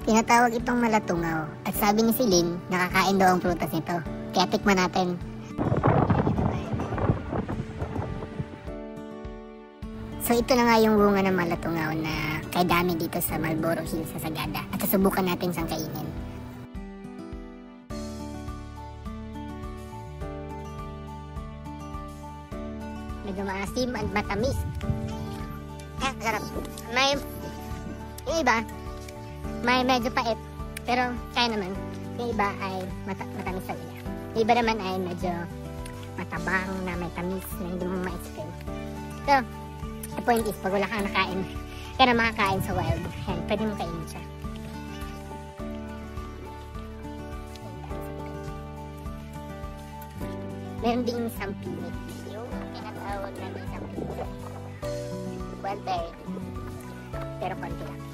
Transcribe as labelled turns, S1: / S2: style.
S1: Tinatawag itong malatungaw at sabi ni Celine, nakakain daw ang prutas nito. Kaya tikman natin. So ito na nga yung bunga ng malatungaw na kay dami dito sa Marlboro Hills sa Sagada. At susubukan natin siyang kainin. Medyo maasim at matamis. Sarap. Yung iba, may medyo pait. Pero kaya naman, yung iba ay matamis sa niya. Yung iba naman ay medyo matabang na may tamis na hindi mo ma-explain. So, the point is, pag wala kang nakain, kaya na makakain sa wild, yan, pwede mo kainin siya. Meron ding sampinit. Yung tinatawag namin sampinit. Wild berry. Pero konti lang.